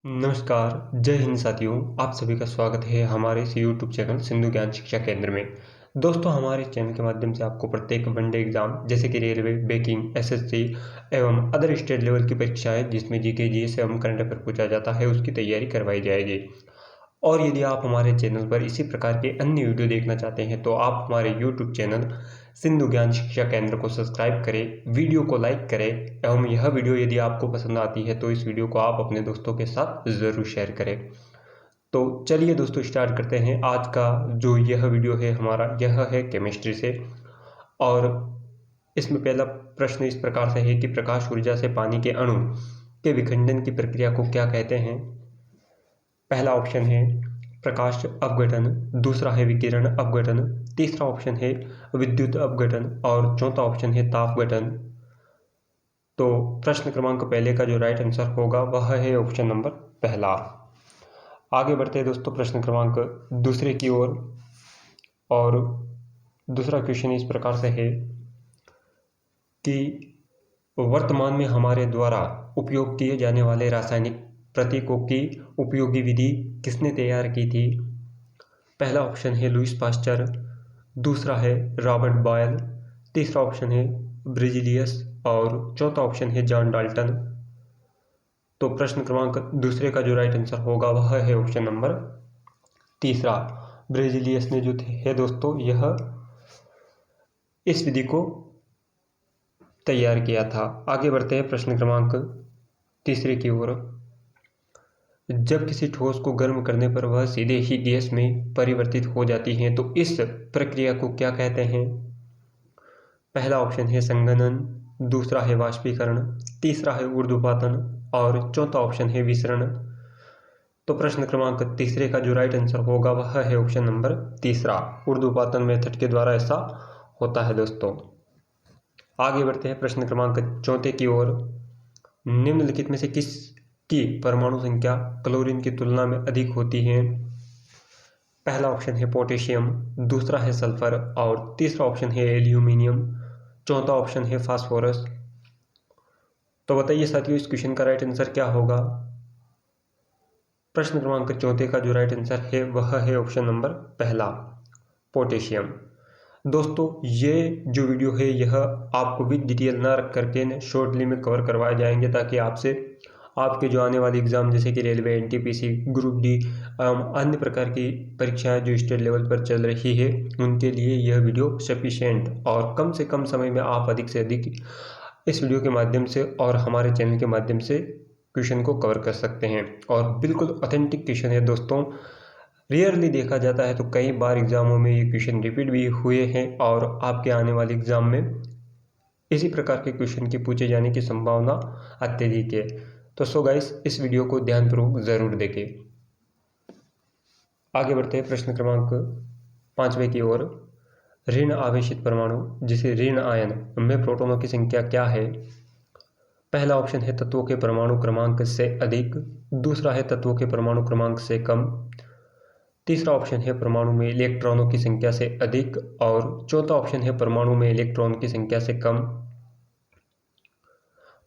नमस्कार, जय हिंद साथियों। आप सभी का स्वागत है हमारे इस यूट्यूब चैनल सिंधु ज्ञान शिक्षा केंद्र में। दोस्तों, हमारे चैनल के माध्यम से आपको प्रत्येक वनडे एग्जाम जैसे कि रेलवे, बैंकिंग, एसएससी एवं अदर स्टेट लेवल की परीक्षाएं जिसमें जीके, जीएस एवं करंट अफेयर पूछा जाता है उसकी तैयारी करवाई जाएगी। और यदि आप हमारे चैनल पर इसी प्रकार के अन्य वीडियो देखना चाहते हैं तो आप हमारे यूट्यूब चैनल सिंधु ज्ञान शिक्षा केंद्र को सब्सक्राइब करें, वीडियो को लाइक करें एवं यह वीडियो यदि आपको पसंद आती है तो इस वीडियो को आप अपने दोस्तों के साथ ज़रूर शेयर करें। तो चलिए दोस्तों, स्टार्ट करते हैं। आज का जो यह वीडियो है हमारा, यह है केमिस्ट्री से। और इसमें पहला प्रश्न इस प्रकार से है कि प्रकाश ऊर्जा से पानी के अणु के विखंडन की प्रक्रिया को क्या कहते हैं। पहला ऑप्शन है प्रकाश अपघटन, दूसरा है विकिरण अपघटन, तीसरा ऑप्शन है विद्युत अपघटन और चौथा ऑप्शन है तापघटन। तो प्रश्न क्रमांक पहले का जो राइट आंसर होगा वह है ऑप्शन नंबर पहला। आगे बढ़ते हैं दोस्तों प्रश्न क्रमांक दूसरे की ओर। और दूसरा क्वेश्चन इस प्रकार से है कि वर्तमान में हमारे द्वारा उपयोग किए जाने वाले रासायनिक प्रतीकों की उपयोगी विधि किसने तैयार की थी। पहला ऑप्शन है लुईस पास्चर, दूसरा है रॉबर्ट बॉयल, तीसरा ऑप्शन है ब्रिजिलियस और चौथा ऑप्शन है जॉन डाल्टन। तो प्रश्न क्रमांक दूसरे का जो राइट आंसर होगा वह है ऑप्शन नंबर तीसरा। ब्रिजिलियस ने जो है दोस्तों यह इस विधि को तैयार किया था। आगे बढ़ते हैं प्रश्न क्रमांक तीसरे की ओर। जब किसी ठोस को गर्म करने पर वह सीधे ही गैस में परिवर्तित हो जाती है तो इस प्रक्रिया को क्या कहते हैं। पहला ऑप्शन है संघनन, दूसरा है वाष्पीकरण, तीसरा है ऊर्ध्वपातन और चौथा ऑप्शन है विसरण। तो प्रश्न क्रमांक तीसरे का जो राइट आंसर होगा वह है ऑप्शन नंबर तीसरा। ऊर्ध्वपातन मेथड के द्वारा ऐसा होता है दोस्तों। आगे बढ़ते हैं प्रश्न क्रमांक चौथे की ओर। निम्नलिखित में से किसकी परमाणु संख्या क्लोरीन की तुलना में अधिक होती है। पहला ऑप्शन है पोटेशियम, दूसरा है सल्फर और तीसरा ऑप्शन है एल्यूमिनियम, चौथा ऑप्शन है फास्फोरस। तो बताइए साथियों, इस क्वेश्चन का राइट आंसर क्या होगा। प्रश्न क्रमांक चौथे का जो राइट आंसर है वह है ऑप्शन नंबर पहला, पोटेशियम। दोस्तों, ये जो वीडियो है यह आपको विद डिटेल ना रख करके शॉर्टली में कवर करवाए जाएंगे ताकि आपसे आपके जो आने वाले एग्जाम जैसे कि रेलवे, एनटीपीसी, ग्रुप डी अन्य प्रकार की परीक्षाएं जो स्टेट लेवल पर चल रही है उनके लिए यह वीडियो सफिशिएंट और कम से कम समय में आप अधिक से अधिक इस वीडियो के माध्यम से और हमारे चैनल के माध्यम से क्वेश्चन को कवर कर सकते हैं। और बिल्कुल ऑथेंटिक क्वेश्चन है दोस्तों। रेयरली देखा जाता है तो कई बार एग्जामों में ये क्वेश्चन रिपीट भी हुए हैं और आपके आने वाले एग्जाम में इसी प्रकार के क्वेश्चन के पूछे जाने की संभावना अत्यधिक है। तो सो गाइस, इस वीडियो को ध्यानपूर्वक जरूर देखें। आगे बढ़ते हैं प्रश्न क्रमांक पांचवें की ओर। ऋण आवेशित परमाणु जिसे ऋण आयन में प्रोटॉनों की संख्या क्या है। पहला ऑप्शन है तत्वों के परमाणु क्रमांक से अधिक, दूसरा है तत्वों के परमाणु क्रमांक से कम, तीसरा ऑप्शन है परमाणु में इलेक्ट्रॉनों की संख्या से अधिक और चौथा ऑप्शन है परमाणु में इलेक्ट्रॉन की संख्या से कम।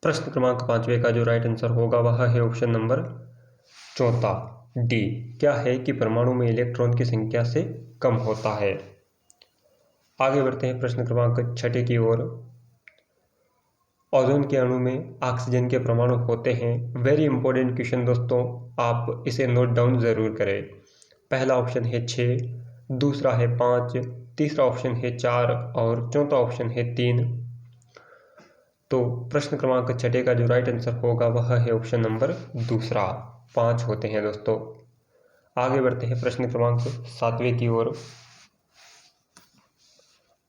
प्रश्न क्रमांक पांचवें का जो राइट आंसर होगा वह है ऑप्शन नंबर चौथा, डी। क्या है कि परमाणु में इलेक्ट्रॉन की संख्या से कम होता है। आगे बढ़ते हैं प्रश्न क्रमांक छठे की ओर। ओजोन के अणु में ऑक्सीजन के परमाणु होते हैं। वेरी इंपॉर्टेंट क्वेश्चन दोस्तों, आप इसे नोट डाउन जरूर करें। पहला ऑप्शन है 6, दूसरा है 5, तीसरा ऑप्शन है 4 और चौथा ऑप्शन है 3। तो प्रश्न क्रमांक छठे का जो राइट आंसर होगा वह है ऑप्शन नंबर दूसरा, 5 होते हैं दोस्तों। आगे बढ़ते हैं प्रश्न क्रमांक सातवें की ओर।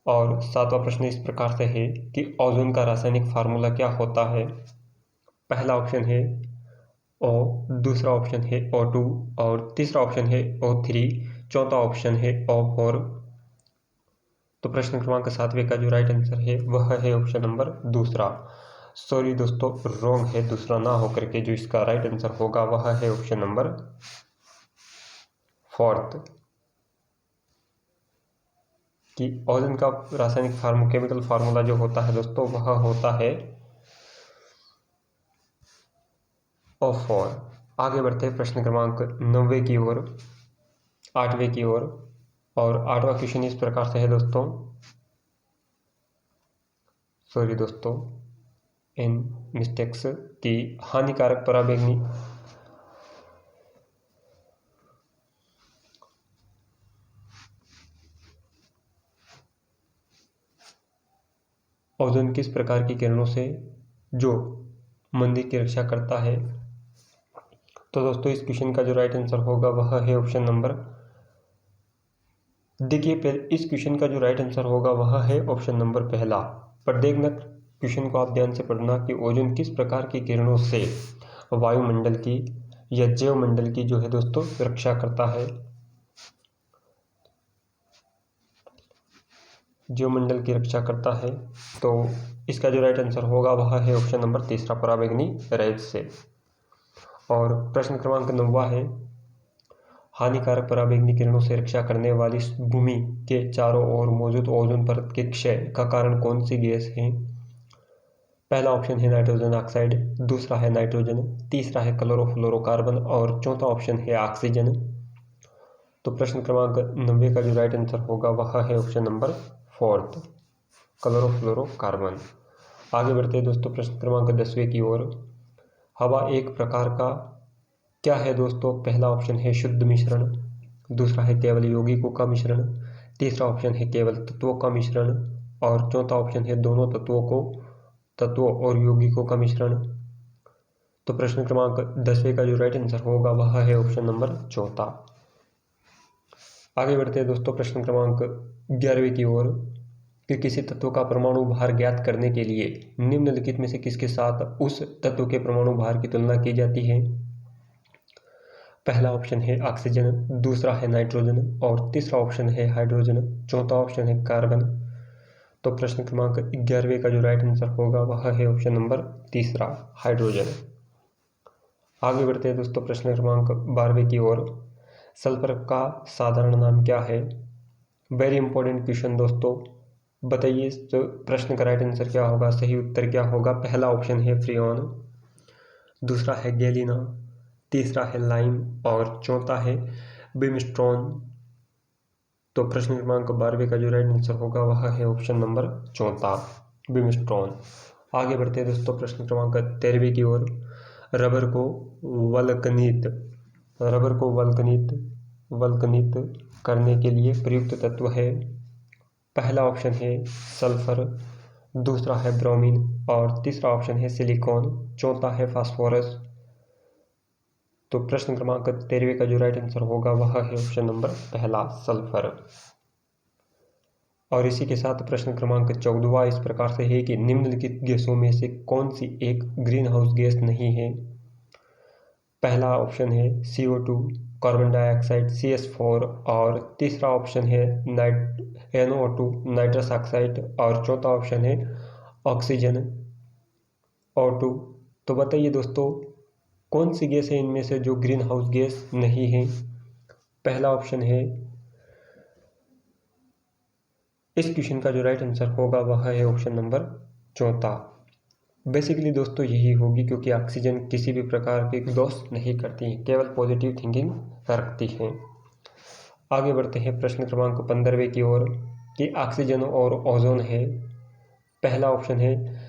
और सातवां प्रश्न इस प्रकार से है कि ओजोन का रासायनिक फार्मूला क्या होता है। पहला ऑप्शन है O, दूसरा ऑप्शन है O2 और तीसरा ऑप्शन है O3, चौथा ऑप्शन है O4। तो प्रश्न क्रमांक सातवें का जो राइट आंसर है वह है ऑप्शन नंबर दूसरा। सॉरी दोस्तों, रॉन्ग है, दूसरा ना होकर के जो इसका राइट आंसर होगा वह है ऑप्शन नंबर फोर्थ, कि ओजोन का रासायनिक केमिकल फार्मूला जो होता है दोस्तों वह होता है O4। आगे बढ़ते हैं प्रश्न क्रमांक 9वें की ओर, 8वें की ओर। और 8वां क्वेश्चन इस प्रकार से है दोस्तों, सॉरी दोस्तों इन मिस्टेक्स की हानिकारक पराबैंगनी ओजोन किस प्रकार की किरणों से जो मंदिर की रक्षा करता है। तो दोस्तों इस क्वेश्चन का जो राइट आंसर होगा वह है ऑप्शन नंबर, देखिए इस क्वेश्चन का जो राइट आंसर होगा वह है ऑप्शन नंबर पहला। पर देखना क्वेश्चन को आप ध्यान से पढ़ना कि ओजोन किस प्रकार की किरणों से वायुमंडल की या जैवमंडल की जो है दोस्तों रक्षा करता है। जैवमंडल की रक्षा करता है, तो इसका जो राइट आंसर होगा वह है ऑप्शन नंबर तीसरा, पराबैंगनी रेज से। और प्रश्न क्रमांक 9वां है, हानिकारक पराबैंगनी किरणों से रक्षा करने वाली भूमि के चारों ओर मौजूद ओजोन परत के क्षय का कारण कौन सी गैस है। पहला ऑप्शन है नाइट्रोजन ऑक्साइड, दूसरा है नाइट्रोजन, तीसरा है क्लोरोफ्लोरोकार्बन और चौथा ऑप्शन है ऑक्सीजन। तो प्रश्न क्रमांक 9 का जो राइट आंसर होगा वह है ऑप्शन नंबर 4, क्लोरोफ्लोरोकार्बन। आगे बढ़ते हैं दोस्तों प्रश्न क्रमांक 10वें की ओर। हवा एक प्रकार का क्या है दोस्तों। पहला ऑप्शन है शुद्ध मिश्रण, दूसरा है केवल यौगिकों का मिश्रण, तीसरा ऑप्शन है केवल तत्वों का मिश्रण और चौथा ऑप्शन है दोनों तत्वों और यौगिकों का मिश्रण। तो प्रश्न क्रमांक 10वें का जो राइट आंसर होगा वह है ऑप्शन नंबर चौथा। आगे बढ़ते हैं दोस्तों प्रश्न क्रमांक 11वें की ओर कि किसी तत्व का परमाणु भार ज्ञात करने के लिए निम्नलिखित में से किसके साथ उस तत्व के परमाणु भार की तुलना की जाती है। पहला ऑप्शन है ऑक्सीजन, दूसरा है नाइट्रोजन और तीसरा ऑप्शन है हाइड्रोजन, चौथा ऑप्शन है कार्बन। तो प्रश्न क्रमांक 11वें का जो राइट आंसर होगा वह है ऑप्शन नंबर तीसरा, हाइड्रोजन। आगे बढ़ते हैं दोस्तों प्रश्न क्रमांक 12वें की ओर। सल्फर का साधारण नाम क्या है। वेरी इंपॉर्टेंट क्वेश्चन दोस्तों, बताइए तो प्रश्न का राइट आंसर क्या होगा, सही उत्तर क्या होगा। पहला ऑप्शन है फ्रियोन, दूसरा है गैलिना, तीसरा है लाइम और चौथा है बिमस्टोन। तो प्रश्न क्रमांक 12वें का जो राइट आंसर होगा वह है ऑप्शन नंबर चौथा, बिमस्टोन। आगे बढ़ते हैं दोस्तों प्रश्न क्रमांक 13वें की ओर। रबर को वल्कनित करने के लिए प्रयुक्त तत्व है। पहला ऑप्शन है सल्फर, दूसरा है ब्रोमीन और तीसरा ऑप्शन है सिलिकॉन, चौथा है फास्फोरस। तो प्रश्न क्रमांक 13वें का जो राइट आंसर होगा वह है ऑप्शन नंबर पहला, सल्फर। और इसी के साथ प्रश्न क्रमांक 14वां इस प्रकार से है कि निम्नलिखित गैसों में से कौन सी एक ग्रीन हाउस गैस नहीं है। पहला ऑप्शन है CO2, कार्बन डाइऑक्साइड CH4 और तीसरा ऑप्शन है NO2 नाइट्रस ऑक्साइड और चौथा ऑप्शन है ऑक्सीजन O2। तो बताइए दोस्तों कौन सी गैस है इनमें से जो ग्रीन हाउस गैस नहीं है। पहला ऑप्शन है, इस क्वेश्चन का जो राइट आंसर होगा वह है ऑप्शन नंबर चौथा। बेसिकली दोस्तों यही होगी क्योंकि ऑक्सीजन किसी भी प्रकार के दोष नहीं करती है, केवल पॉजिटिव थिंकिंग रखती है। आगे बढ़ते हैं प्रश्न क्रमांक 15वें की ओर कि ऑक्सीजन और ओजोन है। पहला ऑप्शन है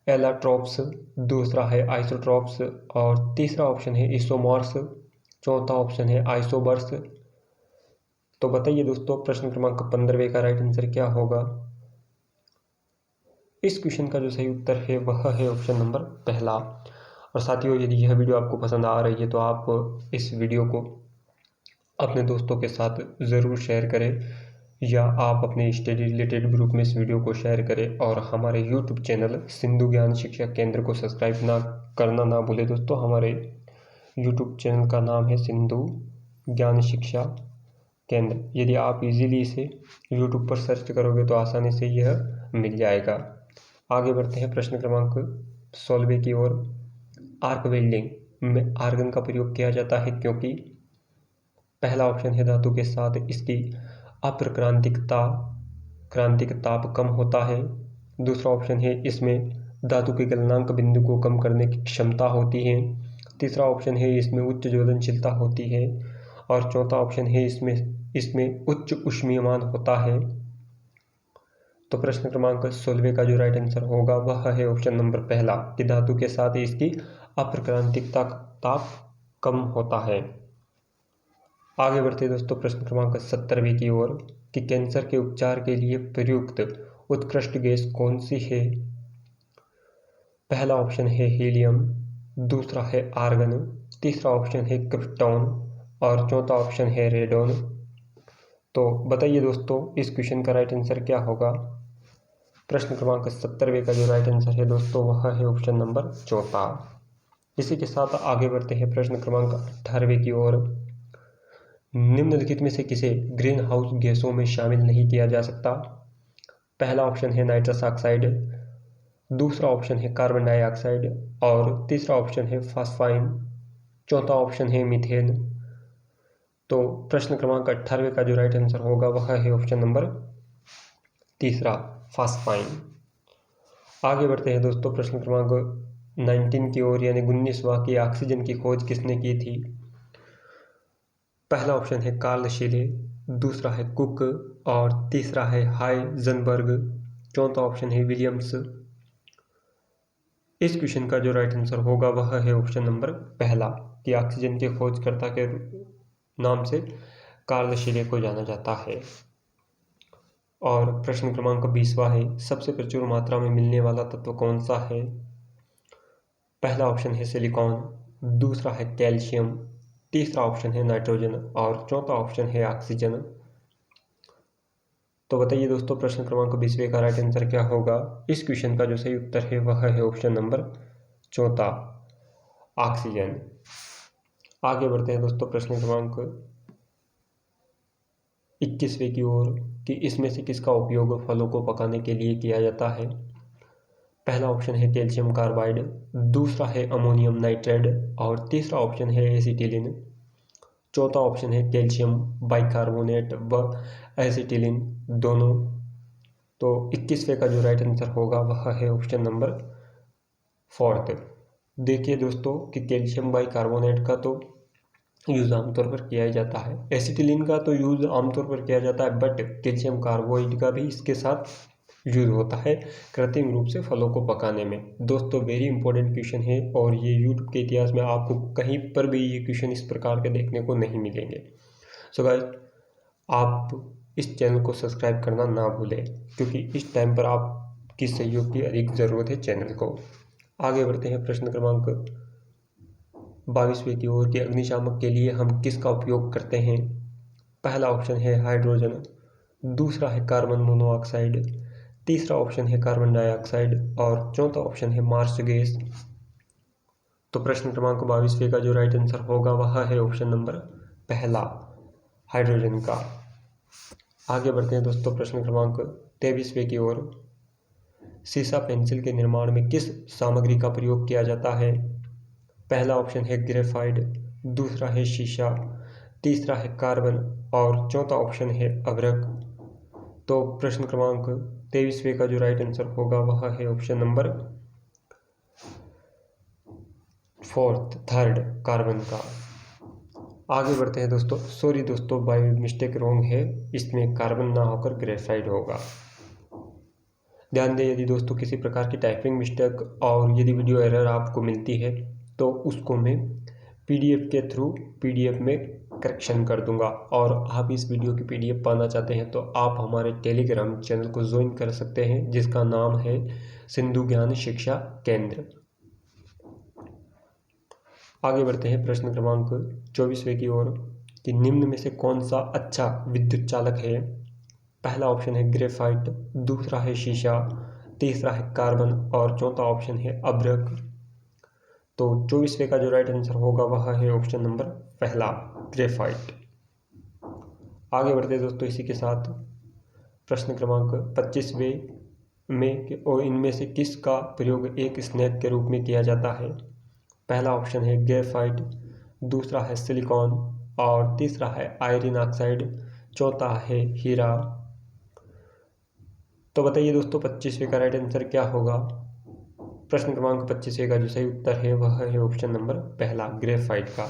एलाट्रोप्स, दूसरा है आइसोट्रोप्स और तीसरा ऑप्शन है इसोमर्स, चौथा ऑप्शन है आइसोबर्स। तो बताइए दोस्तों प्रश्न क्रमांक 15वें का राइट आंसर क्या होगा। इस क्वेश्चन का जो सही उत्तर है वह है ऑप्शन नंबर पहला। और साथियों यदि यह वीडियो आपको पसंद आ रही है तो आप इस वीडियो को अपने दोस्तों के साथ ज़रूर शेयर करें या आप अपने स्टडी रिलेटेड ग्रुप में इस वीडियो को शेयर करें और हमारे यूट्यूब चैनल सिंधु ज्ञान शिक्षा केंद्र को सब्सक्राइब करना ना भूलें दोस्तों। हमारे यूट्यूब चैनल का नाम है सिंधु ज्ञान शिक्षा केंद्र। यदि आप इजीली इसे यूट्यूब पर सर्च करोगे तो आसानी से यह मिल जाएगा। आगे बढ़ते हैं प्रश्न क्रमांक 16वें की ओर। आर्क वेल्डिंग में आर्गन का प्रयोग किया जाता है क्योंकि पहला ऑप्शन है धातु के साथ इसकी क्रांतिक ताप कम होता है, दूसरा ऑप्शन है इसमें धातु के गलनांक बिंदु को कम करने की क्षमता होती है, तीसरा ऑप्शन है इसमें उच्च ज्वलनशीलता होती है, और चौथा ऑप्शन है इसमें उच्च ऊष्मीयमान होता है। तो प्रश्न क्रमांक 16 का जो राइट आंसर होगा वह है ऑप्शन नंबर पहला, कि धातु के साथ इसकी अप्राकृतिकता ताप कम होता है। आगे बढ़ते दोस्तों प्रश्न क्रमांक 17वें की ओर, कि कैंसर के उपचार के लिए प्रयुक्त उत्कृष्ट गैस कौन सी है। पहला ऑप्शन है हीलियम, दूसरा है आर्गन, तीसरा ऑप्शन है क्रिप्टॉन और चौथा ऑप्शन है रेडोन। तो बताइए दोस्तों इस क्वेश्चन का राइट आंसर क्या होगा। प्रश्न क्रमांक 17वें का जो राइट आंसर है दोस्तों वह है ऑप्शन नंबर चौथा। इसी के साथ आगे बढ़ते हैं प्रश्न क्रमांक 18वें की ओर। निम्नलिखित में से किसे ग्रीन हाउस गैसों में शामिल नहीं किया जा सकता। पहला ऑप्शन है नाइट्रस ऑक्साइड, दूसरा ऑप्शन है कार्बन डाइऑक्साइड और तीसरा ऑप्शन है फास्फाइन, चौथा ऑप्शन है मीथेन। तो प्रश्न क्रमांक 18वें का जो राइट आंसर होगा वह है ऑप्शन नंबर तीसरा, फास्फाइन। आगे बढ़ते हैं दोस्तों प्रश्न क्रमांक 19 की ओर, यानी 19वां, की ऑक्सीजन की खोज किसने की थी। पहला ऑप्शन है कार्ल शीले, दूसरा है कुक और तीसरा है हाइजेनबर्ग, चौथा ऑप्शन है विलियम्स। इस क्वेश्चन का जो राइट आंसर होगा वह है ऑप्शन नंबर पहला, कि ऑक्सीजन के खोजकर्ता के नाम से कार्ल शीले को जाना जाता है। और प्रश्न क्रमांक 20वां है, सबसे प्रचुर मात्रा में मिलने वाला तत्व कौन सा है। पहला ऑप्शन है सिलिकॉन, दूसरा है कैल्शियम, तीसरा ऑप्शन है नाइट्रोजन और चौथा ऑप्शन है ऑक्सीजन। तो बताइए दोस्तों प्रश्न क्रमांक 20वें का राइट आंसर क्या होगा। इस क्वेश्चन का जो सही उत्तर है वह है ऑप्शन नंबर चौथा, ऑक्सीजन। आगे बढ़ते हैं दोस्तों प्रश्न क्रमांक 21वें की ओर, कि इसमें से किसका उपयोग फलों को पकाने के लिए किया जाता है। पहला ऑप्शन है कैल्शियम कार्बाइड, दूसरा है अमोनियम नाइट्रेट और तीसरा ऑप्शन है एसिटिलीन, चौथा ऑप्शन है कैल्शियम बाइकार्बोनेट व एसिटिलीन दोनों। तो 21वें का जो राइट आंसर होगा वह है ऑप्शन नंबर फोर्थ। देखिए दोस्तों कि कैल्शियम बाइकार्बोनेट का तो यूज़ आमतौर पर किया ही जाता है, एसिटिलीन का तो यूज़ आमतौर पर किया जाता है, बट कैल्शियम कार्बाइड का भी इसके साथ यूज होता है कृत्रिम रूप से फलों को पकाने में। दोस्तों वेरी इंपॉर्टेंट क्वेश्चन है और ये यूट्यूब के इतिहास में आपको कहीं पर भी ये क्वेश्चन इस प्रकार के देखने को नहीं मिलेंगे। सो गाइस, आप इस चैनल को सब्सक्राइब करना ना भूलें, क्योंकि इस टाइम पर आपकी सहयोग की अधिक ज़रूरत है चैनल को। आगे बढ़ते हैं प्रश्न क्रमांक 22वें की ओर, के अग्निशामक के लिए हम किसका उपयोग करते हैं। पहला ऑप्शन है हाइड्रोजन, दूसरा है कार्बन मोनोऑक्साइड, तीसरा ऑप्शन है कार्बन डाइऑक्साइड और चौथा ऑप्शन है मार्स गैस। तो प्रश्न क्रमांक 22वें का जो राइट आंसर होगा वह है ऑप्शन नंबर पहला, हाइड्रोजन का। आगे बढ़ते हैं दोस्तों प्रश्न क्रमांक 23वें की ओर, सीसा पेंसिल के निर्माण में किस सामग्री का प्रयोग किया जाता है। पहला ऑप्शन है ग्रेफाइट, दूसरा है शीशा, तीसरा है कार्बन और चौथा ऑप्शन है अभ्रक। तो प्रश्न क्रमांक 23वें का जो राइट आंसर होगा वह है ऑप्शन नंबर थर्ड, कार्बन का। आगे बढ़ते हैं दोस्तों, सॉरी दोस्तों बाय मिस्टेक रॉन्ग है, इसमें कार्बन ना होकर ग्रेफाइट होगा। ध्यान दें यदि दोस्तों किसी प्रकार की टाइपिंग मिस्टेक और यदि वीडियो एरर आपको मिलती है तो उसको मैं पीडीएफ के थ्रू पीडीएफ में करेक्शन कर दूंगा। और आप इस वीडियो की पीडीएफ पाना चाहते हैं तो आप हमारे टेलीग्राम चैनल को ज्वाइन कर सकते हैं, जिसका नाम है सिंधु ज्ञान शिक्षा केंद्र। आगे बढ़ते हैं प्रश्न क्रमांक 24वें की ओर, कि निम्न में से कौन सा अच्छा विद्युत चालक है। पहला ऑप्शन है ग्रेफाइट, दूसरा है शीशा, तीसरा है कार्बन और चौथा ऑप्शन है अभ्रक। तो 24वें का जो राइट आंसर होगा वह है ऑप्शन नंबर पहला, ग्रेफाइट। आगे बढ़ते हैं दोस्तों इसी के साथ प्रश्न क्रमांक 25वें में, और इनमें से किसका प्रयोग एक स्नैक के रूप में किया जाता है। पहला ऑप्शन है ग्रेफाइट, दूसरा है सिलिकॉन और तीसरा है आयरन ऑक्साइड, चौथा है हीरा। तो बताइए दोस्तों 25वें का राइट आंसर क्या होगा। प्रश्न क्रमांक 25 का जो सही उत्तर है वह है ऑप्शन नंबर पहला, ग्रेफाइट का।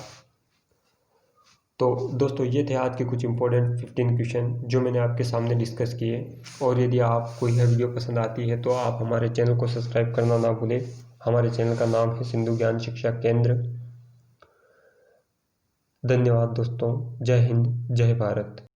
तो दोस्तों ये थे आज के कुछ इंपॉर्टेंट 15 क्वेश्चन जो मैंने आपके सामने डिस्कस किए। और यदि आपको यह वीडियो पसंद आती है तो आप हमारे चैनल को सब्सक्राइब करना ना भूलें। हमारे चैनल का नाम है सिंधु ज्ञान शिक्षा केंद्र। धन्यवाद दोस्तों। जय हिंद, जय भारत।